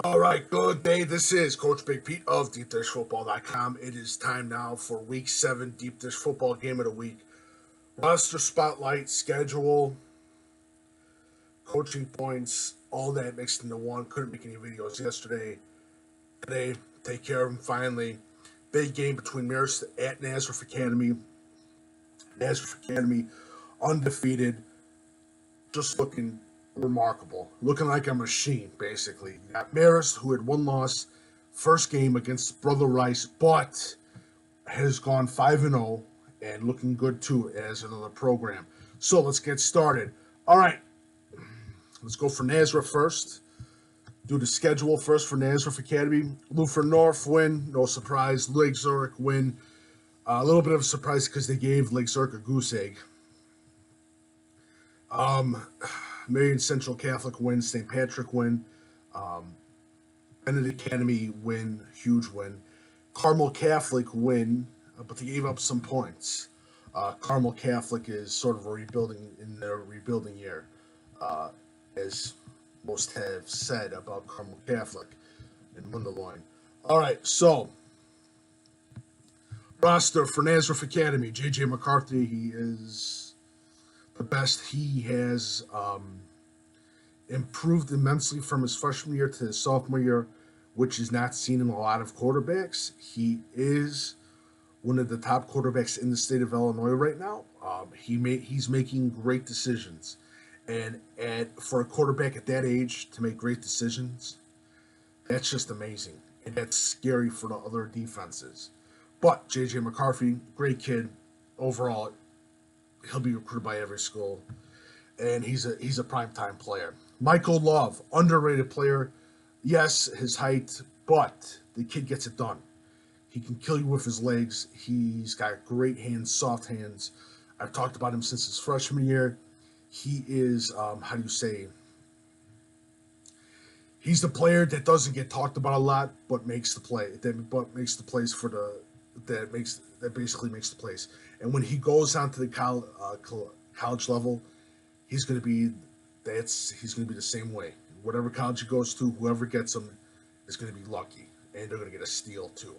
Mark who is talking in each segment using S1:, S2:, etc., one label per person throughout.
S1: All right, good day. This is Coach Big Pete of DeepDishFootball.com. It is time now for Week 7 Deep Dish Football Game of the Week. Roster spotlight, schedule, coaching points, all that mixed into one. Couldn't make any videos yesterday. Today, take care of them finally. Big game between Marist at Nazareth Academy. Nazareth Academy undefeated, just looking remarkable. Looking like a machine, basically. You got Marist, who had one loss, first game against Brother Rice, but has gone 5-0 and looking good too as another program. So let's get started. All right, let's go for Nazareth first. Do the schedule first for Nazareth Academy. Lutheran North win, no surprise. Lake Zurich win. A little bit of a surprise because they gave Lake Zurich a goose egg. Marion Central Catholic win, St. Patrick win, Benedict Academy win, huge win. Carmel Catholic win, but they gave up some points. Carmel Catholic is sort of in their rebuilding year, as most have said about Carmel Catholic and Mundaloin. All right, so roster for Nazareth Academy. J.J. McCarthy, he is the best. He has improved immensely from his freshman year to his sophomore year, which is not seen in a lot of quarterbacks. He is one of the top quarterbacks in the state of Illinois right now. He's making great decisions, and for a quarterback at that age to make great decisions, that's just amazing, and that's scary for the other defenses. But J.J. McCarthy, great kid overall. He'll be recruited by every school, and he's a primetime player. Michael Love, underrated player. Yes, his height, but the kid gets it done. He can kill you with his legs. He's got great hands, soft hands. I've talked about him since his freshman year. He is, he's the player that doesn't get talked about a lot, but makes the play. That basically makes the plays. And when he goes on to the college level, he's going to be the same way. Whatever college he goes to, whoever gets him is going to be lucky, and they're going to get a steal too.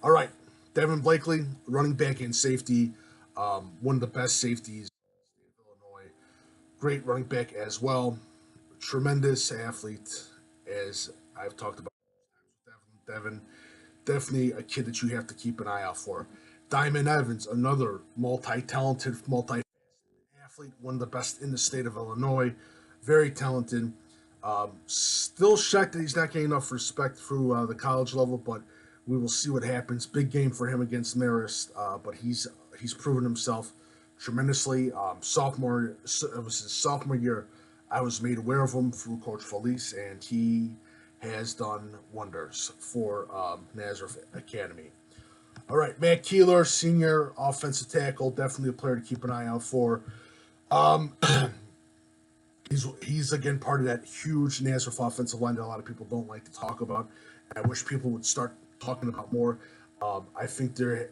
S1: All right, Devin Blakely, running back and safety, one of the best safeties in Illinois. Great running back as well. Tremendous athlete, as I've talked about. Devin, definitely a kid that you have to keep an eye out for. Diamond Evans, another multi-talented, athlete, one of the best in the state of Illinois. Very talented. Still shocked that he's not getting enough respect through the college level, but we will see what happens. Big game for him against Marist, but he's proven himself tremendously. It was his sophomore year. I was made aware of him through Coach Felice, and he has done wonders for Nazareth Academy. All right, Matt Keeler, senior offensive tackle, definitely a player to keep an eye out for. He's again part of that huge Nazareth offensive line that a lot of people don't like to talk about. I wish people would start talking about more. I think a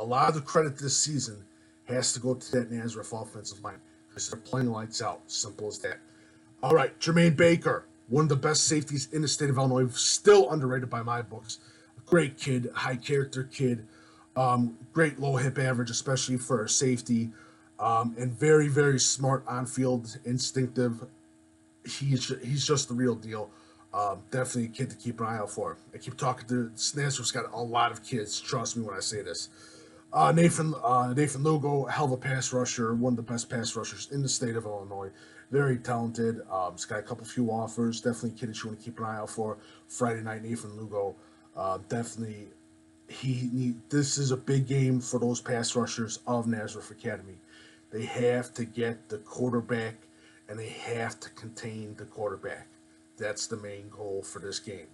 S1: lot of the credit this season has to go to that Nazareth offensive line because they're playing lights out. Simple as that. All right, Jermaine Baker, one of the best safeties in the state of Illinois, still underrated by my books. Great kid, high character kid, great low hip average, especially for a safety, and very, very smart on field, instinctive. He's just the real deal. Definitely a kid to keep an eye out for. I keep talking to Nazareth's got a lot of kids. Trust me when I say this. Nathan Lugo, hell of a pass rusher, one of the best pass rushers in the state of Illinois. Very talented. He's got a few offers. Definitely a kid that you want to keep an eye out for. Friday night, Nathan Lugo. Definitely, this is a big game for those pass rushers of Nazareth Academy. They have to get the quarterback, and they have to contain the quarterback. That's the main goal for this game.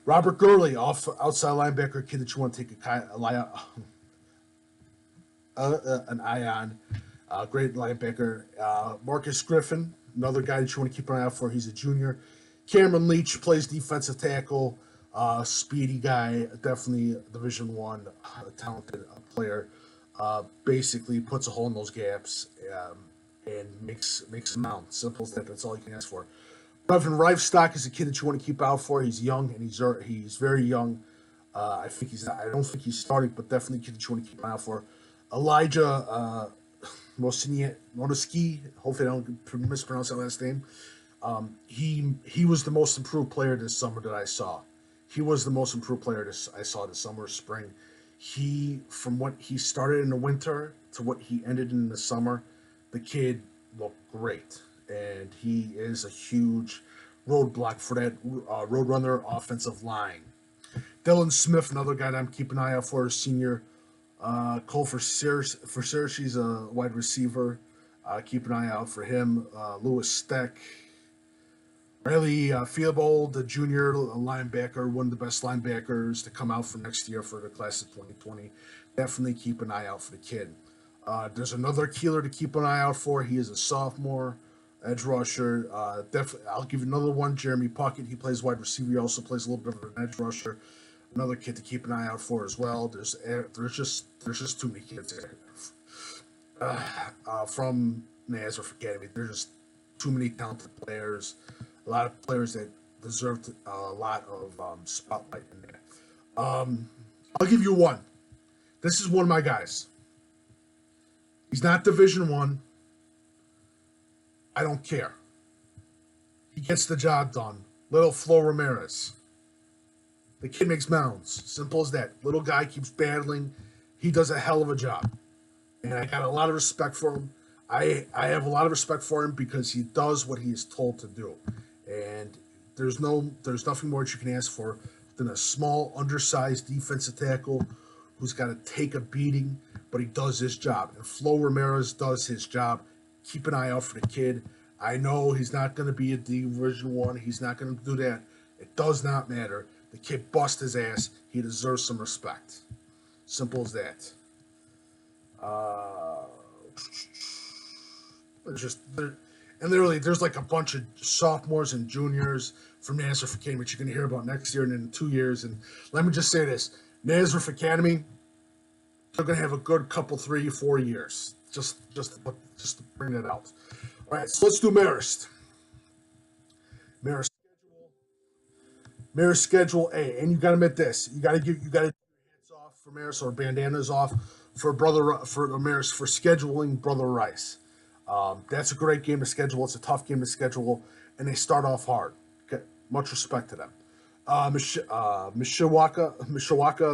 S1: Robert Gurley, outside linebacker, kid that you want to take an eye on. Great linebacker. Marcus Griffin, another guy that you want to keep an eye out for. He's a junior. Cameron Leach plays defensive tackle. Speedy guy, definitely Division I, talented player. Basically puts a hole in those gaps and makes them out. Simple as that. That's all you can ask for. Evan Rivestock is a kid that you want to keep out for. He's young and he's very young. I don't think he's starting, but definitely a kid that you want to keep an eye out for. Elijah Monoski. Hopefully, I don't mispronounce that last name. He was the most improved player this summer that I saw. He was the most improved player I saw this summer, spring. From what he started in the winter to what he ended in the summer, the kid looked great, and he is a huge roadblock for that Roadrunner offensive line. Dylan Smith, another guy that I'm keeping an eye out for, senior. Cole for Cersei's a wide receiver. Keep an eye out for him. Lewis Steck. Riley Theobald, the junior linebacker, one of the best linebackers to come out for next year for the class of 2020. Definitely keep an eye out for the kid. There's another Keeler to keep an eye out for. He is a sophomore edge rusher. I'll give you another one, Jeremy Puckett. He plays wide receiver. He also plays a little bit of an edge rusher. Another kid to keep an eye out for as well. There's just too many kids there. From Nazareth Academy, there's just too many talented players. A lot of players that deserved a lot of spotlight in there. I'll give you one. This is one of my guys. He's not Division I. I don't care. He gets the job done. Little Flo Ramirez. The kid makes mounds. Simple as that. Little guy keeps battling. He does a hell of a job. And I got a lot of respect for him. I have a lot of respect for him because he does what he is told to do. And there's nothing more that you can ask for than a small, undersized defensive tackle who's got to take a beating, but he does his job. And Flo Ramirez does his job. Keep an eye out for the kid. I know he's not going to be a Division I. He's not going to do that. It does not matter. The kid bust his ass. He deserves some respect. Simple as that. There's like a bunch of sophomores and juniors from Nazareth Academy that you're going to hear about next year and in 2 years. And let me just say this. Nazareth Academy, they're going to have a good couple, 3-4 years. Just to bring that out. All right, so let's do Marist. Marist schedule A, and you got to admit this. You got to your hands off for Marist or bandanas off for Marist for scheduling Brother Rice. That's a great game to schedule. It's a tough game to schedule, and they start off hard. Okay, much respect to them. Mishawaka,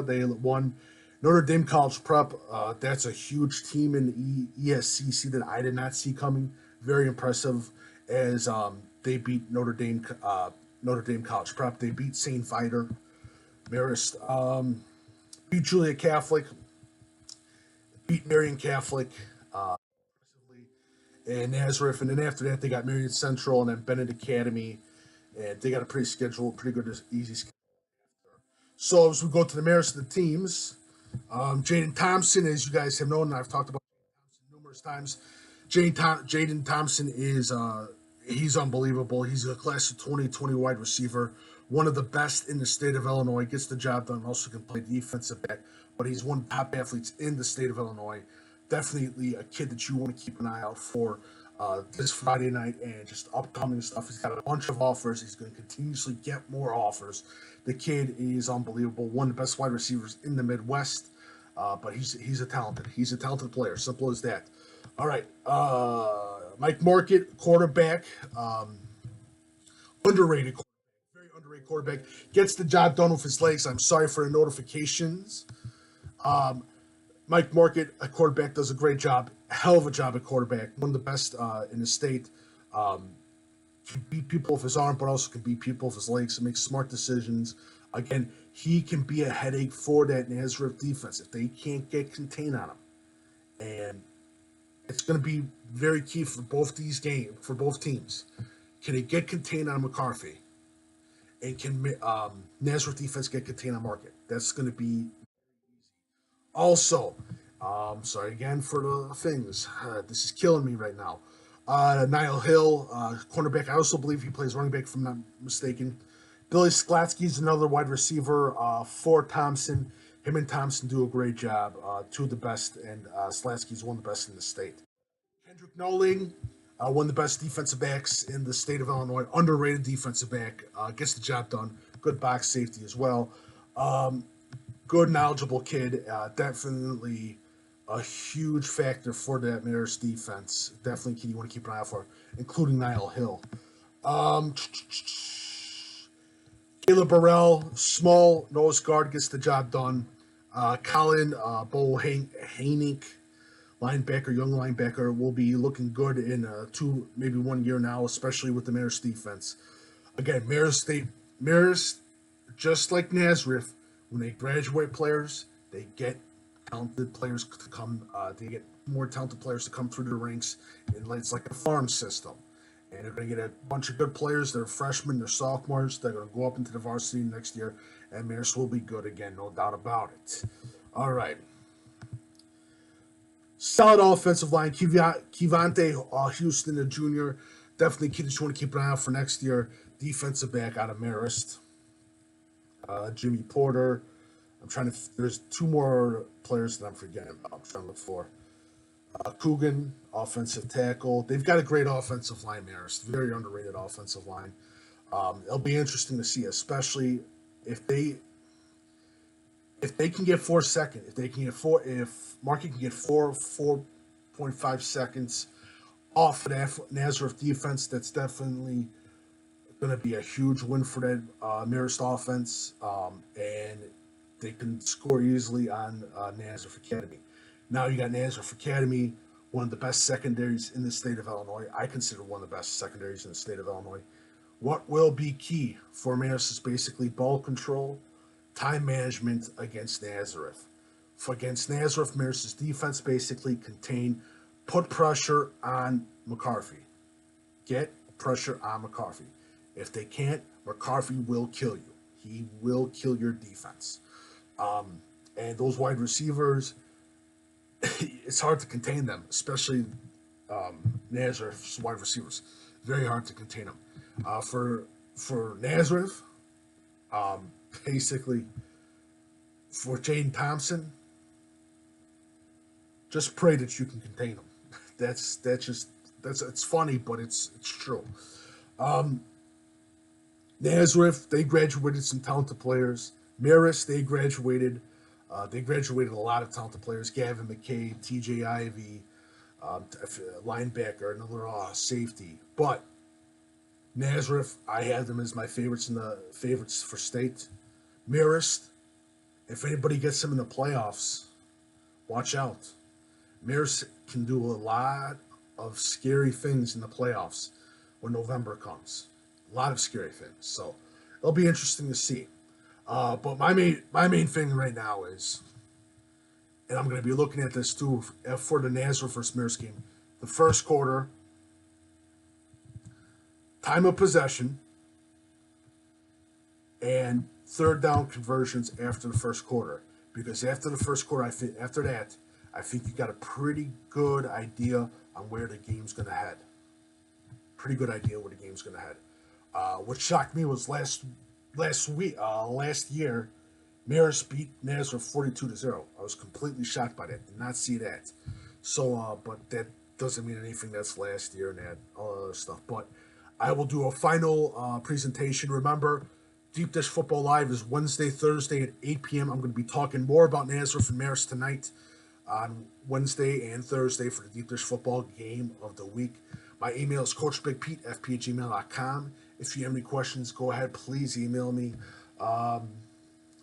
S1: they won Notre Dame College Prep. That's a huge team in the ESCC that I did not see coming. Very impressive as they beat Notre Dame College Prep. They beat St. Viator. Marist beat Julia Catholic. Beat Marian Catholic. And Nazareth, and then after that they got Marion Central and then Bennett Academy, and they got a pretty good, easy schedule. So as we go to the Marist of the teams, Jaden Thompson, as you guys have known, and I've talked about numerous times. Jaden Thompson is he's unbelievable. He's a class of 2020 wide receiver, one of the best in the state of Illinois. Gets the job done. Also can play defensive back, but he's one of the top athletes in the state of Illinois. Definitely a kid that you want to keep an eye out for this Friday night and just upcoming stuff. He's got a bunch of offers. He's going to continuously get more offers. The kid is unbelievable. One of the best wide receivers in the Midwest. But he's a talented player. Simple as that. All right. Mike Market, quarterback. Underrated quarterback. Very underrated quarterback. Gets the job done with his legs. I'm sorry for the notifications. Mike Market, a quarterback, does a great job. Hell of a job at quarterback. One of the best in the state. Can beat people with his arm, but also can beat people with his legs and make smart decisions. Again, he can be a headache for that Nazareth defense if they can't get contained on him. And it's going to be very key for both teams. Can they get contained on McCarthy? And can Nazareth defense get contained on Market? That's going to be also. Sorry again for the things. This is killing me right now. Niall Hill, cornerback. I also believe he plays running back, if I'm not mistaken. Billy Sklatsky is another wide receiver for Thompson. Him and Thompson do a great job. Two of the best, and Slatsky is one of the best in the state. Kendrick Noling, One of the best defensive backs in the state of Illinois, underrated defensive back, gets the job done. Good box safety as well. Good, knowledgeable kid. Definitely a huge factor for that Marist defense. Definitely a kid you want to keep an eye out for, including Niall Hill. Caleb Burrell, small nose guard, gets the job done. Colin Bohanink, linebacker, young linebacker, will be looking good in 2, maybe 1 year now, especially with the Marist defense. Again, Marist, just like Nazareth, when they graduate players, they get talented players to come. They get more talented players to come through the ranks, and it's like a farm system. And they're going to get a bunch of good players. They're freshmen, they're sophomores. They're going to go up into the varsity next year, and Marist will be good again, no doubt about it. All right. Solid offensive line. Kivante Houston, the junior. Definitely kid that you want to keep an eye out for next year. Defensive back out of Marist. Jimmy Porter. There's 2 more players that I'm forgetting about. I'm trying to look for. Coogan, offensive tackle. They've got a great offensive line, Marist. Very underrated offensive line. It'll be interesting to see, especially if they can get 4 seconds, if Markey can get 4.5 seconds off of that Nazareth defense, that's definitely going to be a huge win for that Marist offense, and they can score easily on Nazareth Academy. Now you got Nazareth Academy, one of the best secondaries in the state of Illinois. I consider one of the best secondaries in the state of Illinois. What will be key for Marist is basically ball control, time management against Nazareth. Against Nazareth, Marist's defense basically put pressure on McCarthy. Get pressure on McCarthy. If they can't, McCarthy will kill you. He will kill your defense. And those wide receivers, it's hard to contain them, especially Nazareth's wide receivers. Very hard to contain them. For Nazareth, basically, for Jaden Thompson, just pray that you can contain him. It's funny, but it's true. Nazareth, they graduated some talented players. Marist, they graduated a lot of talented players. Gavin McCabe, TJ Ivy, linebacker, another safety. But Nazareth, I have them as my favorites for state. Marist, if anybody gets them in the playoffs, watch out. Marist can do a lot of scary things in the playoffs when November comes. A lot of scary things. So it'll be interesting to see. But my main thing right now is, and I'm going to be looking at this too for the Nazareth versus Marist game, the first quarter, time of possession, and third down conversions after the first quarter. Because after the first quarter, I think you got a pretty good idea on where the game's going to head. Pretty good idea where the game's going to head. What shocked me was last year, Marist beat Nazareth 42-0. I was completely shocked by that. Did not see that. So, but that doesn't mean anything. That's last year and that all other stuff. But I will do a final presentation. Remember, Deep Dish Football Live is Wednesday, Thursday at 8 p.m. I'm going to be talking more about Nazareth and Marist tonight on Wednesday and Thursday for the Deep Dish Football Game of the Week. My email is coachbigpete@fp@gmail.com. If you have any questions, go ahead. Please email me.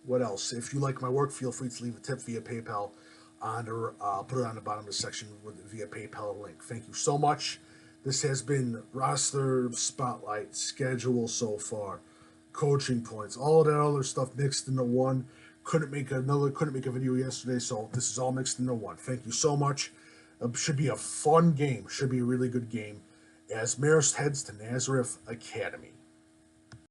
S1: What else? If you like my work, feel free to leave a tip via PayPal, or put it on the bottom of the section via PayPal link. Thank you so much. This has been roster spotlight, schedule so far, coaching points, all that other stuff mixed into one. Couldn't make a video yesterday, so this is all mixed into one. Thank you so much. Should be a fun game. Should be a really good game as Marist heads to Nazareth Academy.